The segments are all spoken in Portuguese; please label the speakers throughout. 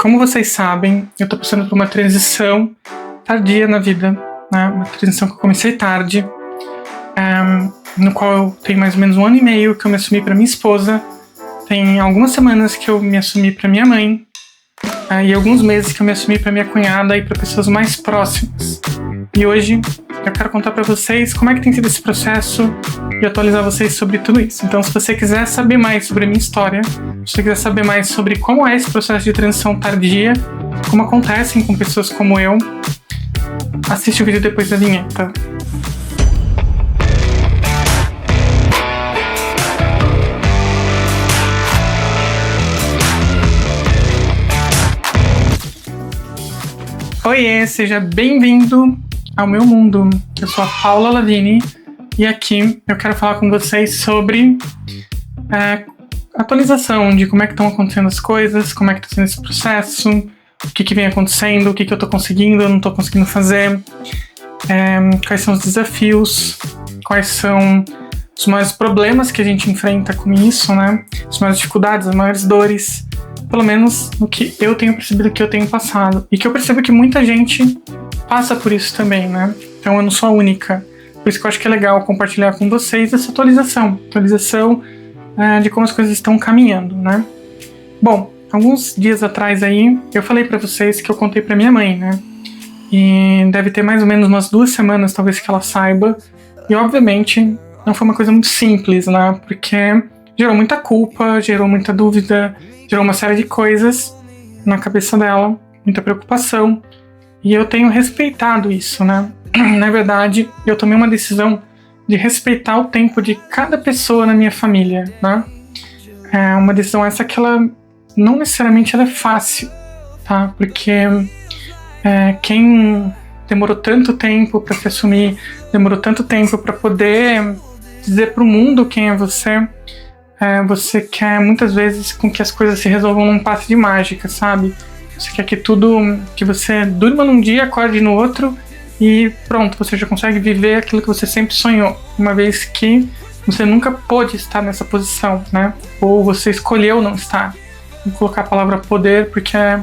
Speaker 1: Como vocês sabem, eu tô passando por uma transição tardia na vida, né? Uma transição que eu comecei tarde, no qual eu tenho mais ou menos 1 ano e meio que eu me assumi para minha esposa, tem algumas semanas que eu me assumi para minha mãe, e alguns meses que eu me assumi para minha cunhada e para pessoas mais próximas. E hoje eu quero contar para vocês como é que tem sido esse processo e atualizar vocês sobre tudo isso. Então, se você quiser saber mais sobre a minha história, se você quiser saber mais sobre como é esse processo de transição tardia, como acontecem com pessoas como eu, assiste o vídeo depois da vinheta. Oiê, seja bem-vindo ao meu mundo. Eu sou a Paula Lavigne e aqui eu quero falar com vocês sobre atualização de como é que estão acontecendo as coisas, como é que está sendo esse processo, o que vem acontecendo, o que eu estou conseguindo, eu não estou conseguindo fazer, quais são os desafios, quais são os maiores problemas que a gente enfrenta com isso, né? As maiores dificuldades, as maiores dores, pelo menos no que eu tenho percebido, que eu tenho passado. E que eu percebo que muita gente passa por isso também, né? Então eu não sou a única. Por isso que eu acho que é legal compartilhar com vocês essa atualização de como as coisas estão caminhando, né? Bom, alguns dias atrás aí, eu falei pra vocês que eu contei pra minha mãe, né? E deve ter mais ou menos umas 2 semanas, talvez, que ela saiba. E, obviamente, não foi uma coisa muito simples, né? Porque gerou muita culpa, gerou muita dúvida, gerou uma série de coisas na cabeça dela, muita preocupação. E eu tenho respeitado isso, né? Na verdade, eu tomei uma decisão de respeitar o tempo de cada pessoa na minha família, né? É uma decisão essa que ela não necessariamente ela é fácil, tá? Porque quem demorou tanto tempo para se assumir, demorou tanto tempo para poder dizer para o mundo quem é você, você quer muitas vezes com que as coisas se resolvam num passe de mágica, sabe? Você quer que você durma num dia, acorde no outro e pronto, você já consegue viver aquilo que você sempre sonhou, uma vez que você nunca pôde estar nessa posição, né? Ou você escolheu não estar. Vou colocar a palavra poder porque é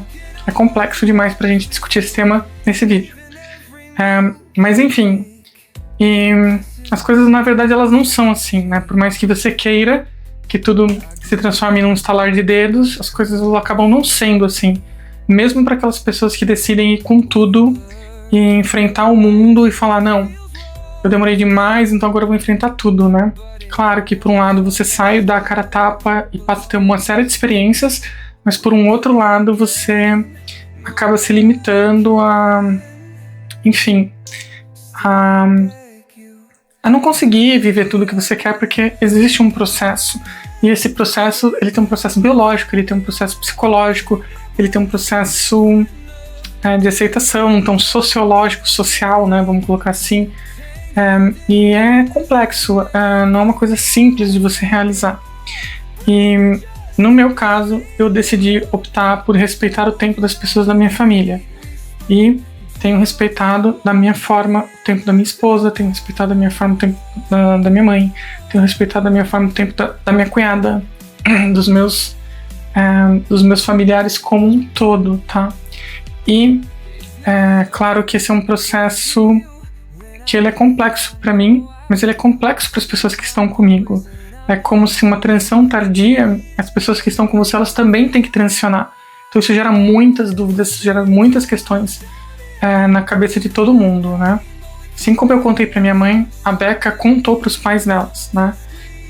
Speaker 1: complexo demais pra gente discutir esse tema nesse vídeo. Mas enfim, e as coisas na verdade elas não são assim, né? Por mais que você queira que tudo se transforme num estalar de dedos, as coisas acabam não sendo assim. Mesmo para aquelas pessoas que decidem ir com tudo e enfrentar o mundo e falar, não, eu demorei demais, então agora eu vou enfrentar tudo, né? Claro que por um lado você sai, dá a cara a tapa e passa a ter uma série de experiências, mas por um outro lado você acaba se limitando enfim, a não conseguir viver tudo que você quer, porque existe um processo. E esse processo, ele tem um processo biológico, ele tem um processo psicológico, ele tem um processo de aceitação, então sociológico, social, né, vamos colocar assim. E é complexo, não é uma coisa simples de você realizar. E no meu caso, eu decidi optar por respeitar o tempo das pessoas da minha família. E tenho respeitado da minha forma o tempo da minha esposa, tenho respeitado da minha forma o tempo da minha mãe, tenho respeitado da minha forma o tempo da minha cunhada, dos meus familiares como um todo, tá? E claro que esse é um processo que ele é complexo para mim, mas ele é complexo para as pessoas que estão comigo. É como se uma transição tardia, as pessoas que estão com você, elas também têm que transicionar. Então isso gera muitas dúvidas, isso gera muitas questões na cabeça de todo mundo, né? Assim como eu contei para minha mãe, a Becca contou para os pais delas, né?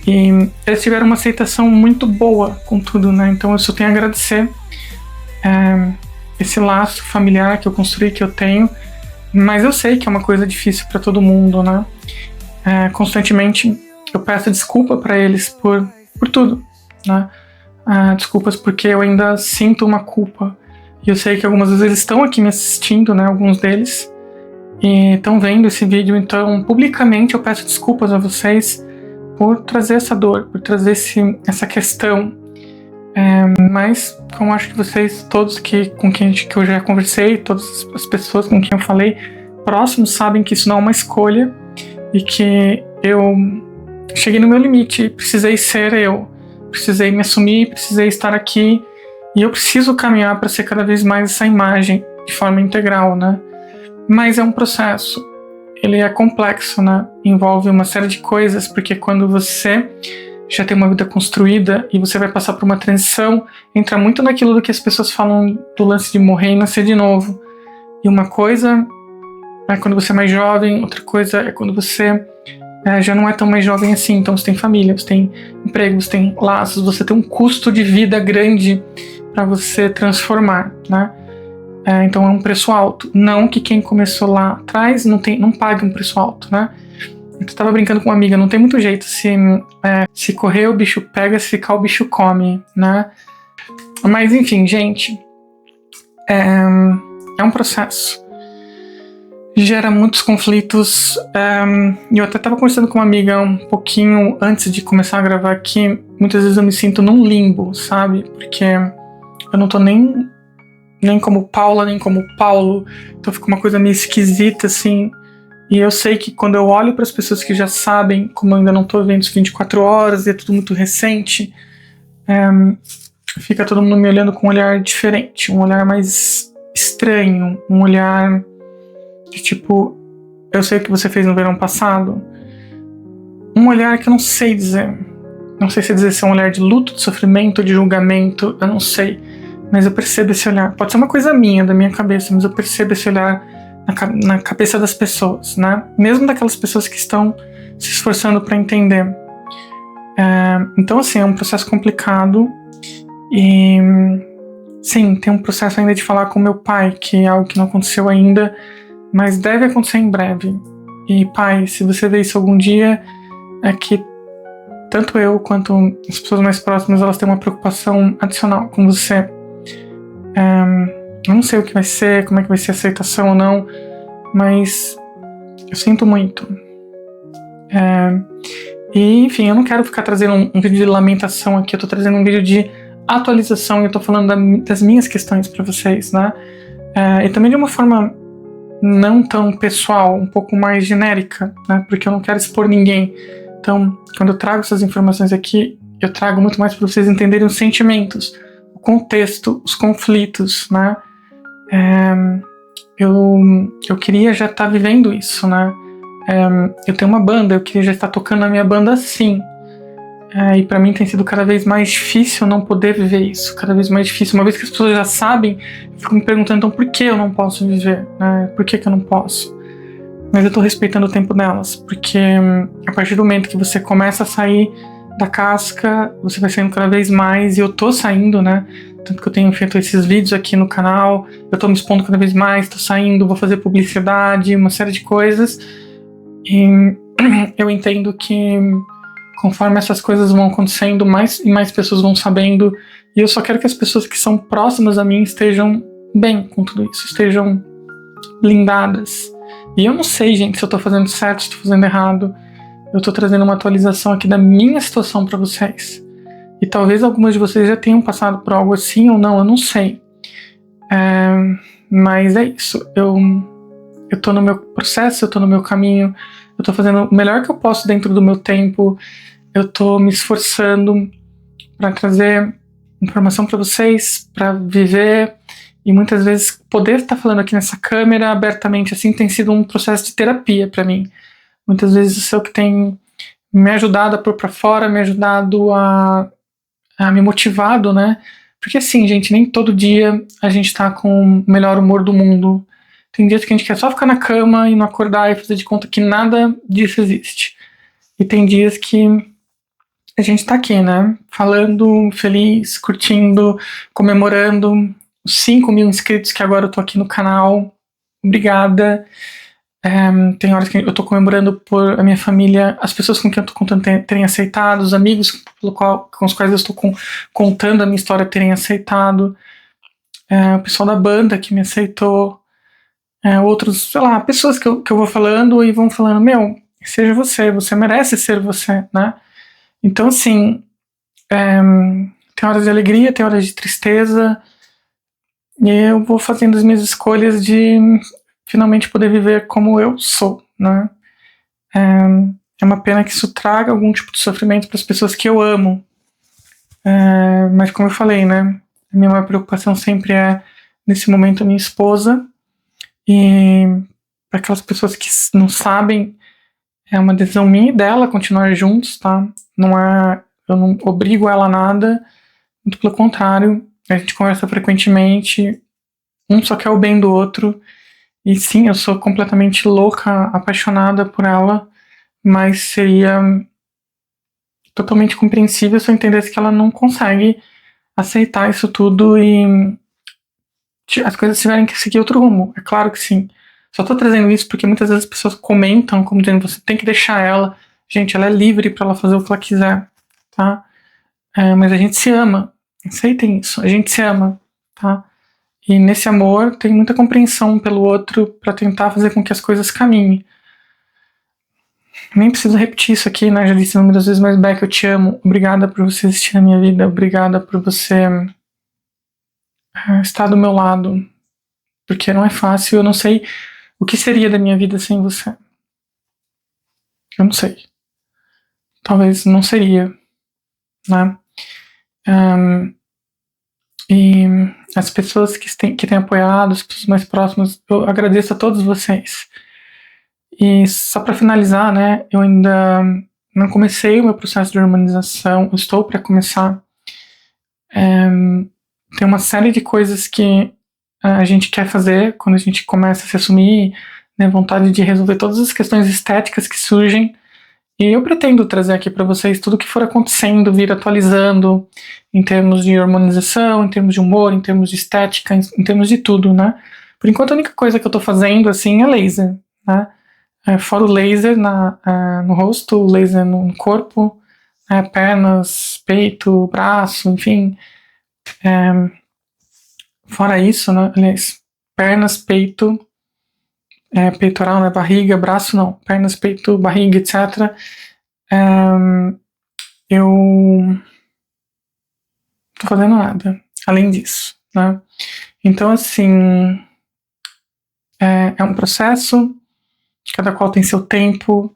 Speaker 1: E eles tiveram uma aceitação muito boa com tudo, né? Então eu só tenho a agradecer esse laço familiar que eu construí, que eu tenho, mas eu sei que é uma coisa difícil para todo mundo, né? Constantemente eu peço desculpa para eles por tudo, né? Desculpas porque eu ainda sinto uma culpa. E eu sei que algumas vezes eles estão aqui me assistindo, né? Alguns deles. E estão vendo esse vídeo, então publicamente eu peço desculpas a vocês por trazer essa dor, por trazer essa questão. Mas, como acho que vocês, todos com quem que eu já conversei, todas as pessoas com quem eu falei, próximos, sabem que isso não é uma escolha e que eu cheguei no meu limite, precisei ser eu, precisei me assumir, precisei estar aqui E eu preciso caminhar para ser cada vez mais essa imagem de forma integral, né? Mas é um processo. Ele é complexo, né? Envolve uma série de coisas, porque quando você já tem uma vida construída e você vai passar por uma transição, entra muito naquilo do que as pessoas falam do lance de morrer e nascer de novo. E uma coisa é quando você é mais jovem, outra coisa é quando você já não é tão mais jovem assim. Então você tem família, você tem emprego, você tem laços, você tem um custo de vida grande para você transformar, né? Então é um preço alto. Não que quem começou lá atrás não pague um preço alto, né? Eu tava brincando com uma amiga, não tem muito jeito. Se correr o bicho pega, se ficar o bicho come, né? Mas enfim, gente, é um processo. Gera muitos conflitos. E eu até tava conversando com uma amiga um pouquinho antes de começar a gravar aqui. Muitas vezes eu me sinto num limbo, sabe? Porque eu não tô nem como Paula, nem como Paulo. Então fica uma coisa meio esquisita, assim. E eu sei que quando eu olho para as pessoas que já sabem, como eu ainda não tô vendo os 24 horas e é tudo muito recente, fica todo mundo me olhando com um olhar diferente, um olhar mais estranho, um olhar de tipo, eu sei o que você fez no verão passado. Um olhar que eu não sei dizer. Não sei se dizer se é um olhar de luto, de sofrimento, de julgamento, eu não sei. Mas eu percebo esse olhar. Pode ser uma coisa minha, da minha cabeça, mas eu percebo esse olhar na cabeça das pessoas, né? Mesmo daquelas pessoas que estão se esforçando para entender. Então, assim, é um processo complicado. E, sim, tem um processo ainda de falar com meu pai, que é algo que não aconteceu ainda, mas deve acontecer em breve. E, pai, se você ver isso algum dia, é que tanto eu quanto as pessoas mais próximas, elas têm uma preocupação adicional com você. Eu não sei o que vai ser, como é que vai ser a aceitação ou não, mas eu sinto muito. E, enfim, eu não quero ficar trazendo um vídeo de lamentação aqui, eu tô trazendo um vídeo de atualização e eu tô falando das minhas questões pra vocês, né? E também de uma forma não tão pessoal, um pouco mais genérica, né? Porque eu não quero expor ninguém. Então, quando eu trago essas informações aqui, eu trago muito mais para vocês entenderem os sentimentos, o contexto, os conflitos, né? Eu queria já estar vivendo isso, né? Eu tenho uma banda, eu queria já estar tocando na minha banda assim. E para mim tem sido cada vez mais difícil não poder viver isso, cada vez mais difícil. Uma vez que as pessoas já sabem, eu fico me perguntando, então por que eu não posso viver, né? Por que eu não posso? Mas eu tô respeitando o tempo delas, porque a partir do momento que você começa a sair da casca, você vai saindo cada vez mais, e eu tô saindo, né? Tanto que eu tenho feito esses vídeos aqui no canal, eu tô me expondo cada vez mais, tô saindo, vou fazer publicidade, uma série de coisas, e eu entendo que conforme essas coisas vão acontecendo, mais e mais pessoas vão sabendo, e eu só quero que as pessoas que são próximas a mim estejam bem com tudo isso, estejam blindadas. E eu não sei, gente, se eu tô fazendo certo, se tô fazendo errado. Eu tô trazendo uma atualização aqui da minha situação pra vocês. E talvez algumas de vocês já tenham passado por algo assim ou não, eu não sei. Mas é isso. Eu tô no meu processo, eu tô no meu caminho. Eu tô fazendo o melhor que eu posso dentro do meu tempo. Eu tô me esforçando pra trazer informação pra vocês, pra viver. E muitas vezes poder estar falando aqui nessa câmera abertamente assim tem sido um processo de terapia para mim. Muitas vezes isso é o que tem me ajudado a pôr para fora, me ajudado a me motivado, né? Porque assim, gente, nem todo dia a gente tá com o melhor humor do mundo. Tem dias que a gente quer só ficar na cama e não acordar e fazer de conta que nada disso existe. E tem dias que a gente tá aqui, né? Falando, feliz, curtindo, comemorando 5.000 inscritos que agora eu tô aqui no canal. Obrigada. Tem horas que eu tô comemorando por a minha família, as pessoas com quem eu tô contando terem aceitado, os amigos com os quais eu estou contando a minha história terem aceitado, o pessoal da banda que me aceitou, outros, sei lá, pessoas que eu vou falando e vão falando, seja você merece ser você, né? Então, assim, tem horas de alegria, tem horas de tristeza, e eu vou fazendo as minhas escolhas de finalmente poder viver como eu sou, né? É uma pena que isso traga algum tipo de sofrimento para as pessoas que eu amo. Mas como eu falei, né? A minha maior preocupação sempre é, nesse momento, a minha esposa. E para aquelas pessoas que não sabem, é uma decisão minha e dela continuar juntos, tá? Eu não obrigo ela a nada, muito pelo contrário, a gente conversa frequentemente, um só quer o bem do outro, e sim, eu sou completamente louca, apaixonada por ela, mas seria totalmente compreensível se eu entendesse que ela não consegue aceitar isso tudo e as coisas tiverem que seguir outro rumo. É claro que sim. Só tô trazendo isso porque muitas vezes as pessoas comentam como dizendo, você tem que deixar ela. Gente, ela é livre para ela fazer o que ela quiser, tá? Mas a gente se ama. Aceitem isso. A gente se ama, tá? E nesse amor tem muita compreensão pelo outro para tentar fazer com que as coisas caminhem. Nem preciso repetir isso aqui, né? Já disse inúmeras vezes, mas Beck, eu te amo. Obrigada por você existir na minha vida. Obrigada por você estar do meu lado. Porque não é fácil. Eu não sei o que seria da minha vida sem você. Eu não sei. Talvez não seria, né? E as pessoas que têm apoiado, as pessoas mais próximas, eu agradeço a todos vocês. E só para finalizar, né, eu ainda não comecei o meu processo de hormonização, eu estou para começar. Tem uma série de coisas que a gente quer fazer quando a gente começa a se assumir, né, vontade de resolver todas as questões estéticas que surgem. E eu pretendo trazer aqui para vocês tudo o que for acontecendo, vir atualizando em termos de hormonização, em termos de humor, em termos de estética, em termos de tudo, né? Por enquanto a única coisa que eu tô fazendo, assim, é laser, né? Fora o laser no rosto, o laser no corpo, pernas, peito, braço, enfim. Fora isso, né? Aliás, pernas, peito, peitoral, né? Barriga, braço não, pernas, peito, barriga, etc. Eu não tô fazendo nada além disso, né? Então, assim, é um processo, cada qual tem seu tempo.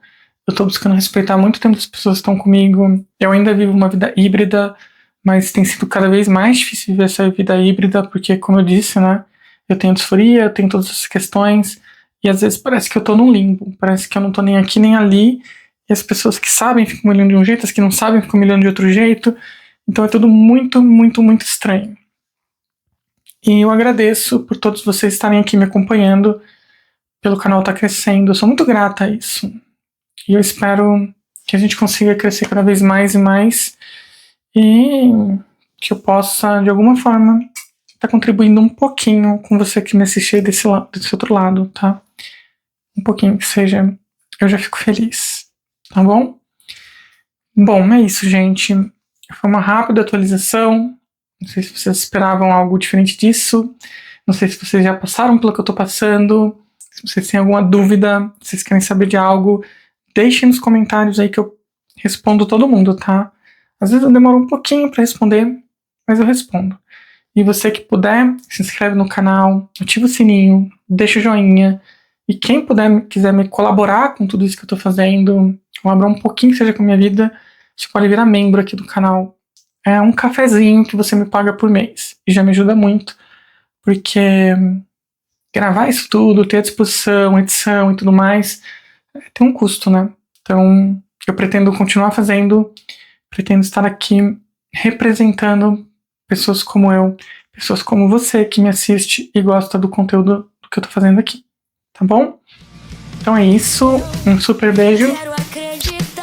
Speaker 1: Eu tô buscando respeitar muito o tempo das pessoas que estão comigo. Eu ainda vivo uma vida híbrida, mas tem sido cada vez mais difícil viver essa vida híbrida, porque, como eu disse, né? Eu tenho disforia, eu tenho todas essas questões. E às vezes parece que eu tô num limbo, parece que eu não tô nem aqui nem ali, e as pessoas que sabem ficam me olhando de um jeito, as que não sabem ficam me olhando de outro jeito, então é tudo muito, muito, muito estranho. E eu agradeço por todos vocês estarem aqui me acompanhando, pelo canal tá crescendo, eu sou muito grata a isso. E eu espero que a gente consiga crescer cada vez mais e mais, e que eu possa, de alguma forma, estar contribuindo um pouquinho com você que me assistiu desse outro lado, tá? Um pouquinho que seja, eu já fico feliz, tá bom? Bom, é isso, gente. Foi uma rápida atualização. Não sei se vocês esperavam algo diferente disso. Não sei se vocês já passaram pelo que eu tô passando. Se vocês têm alguma dúvida, se vocês querem saber de algo, deixem nos comentários aí que eu respondo todo mundo, tá? Às vezes eu demoro um pouquinho pra responder, mas eu respondo. E você que puder, se inscreve no canal, ativa o sininho, deixa o joinha. E quem quiser me colaborar com tudo isso que eu tô fazendo, colaborar um pouquinho que seja com a minha vida, você pode virar membro aqui do canal. É um cafezinho que você me paga por mês. E já me ajuda muito, porque gravar isso tudo, ter à disposição, edição e tudo mais, tem um custo, né? Então, eu pretendo continuar fazendo, pretendo estar aqui representando pessoas como eu, pessoas como você que me assiste e gosta do conteúdo do que eu tô fazendo aqui, tá bom? Então é isso, um super beijo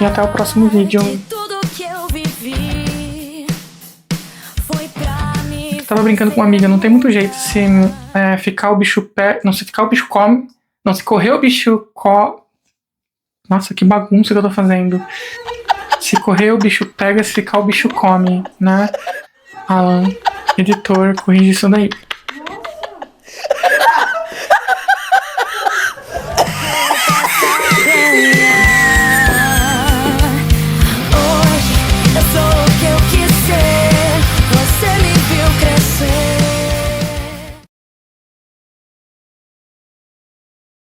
Speaker 1: e até o próximo vídeo. Tava brincando com uma amiga, não tem muito jeito se ficar o bicho não, se ficar o bicho come, não, se correr o bicho Nossa, que bagunça que eu tô fazendo. Se correr o bicho pega, se ficar o bicho come, né? Alan, editor, corrige isso daí.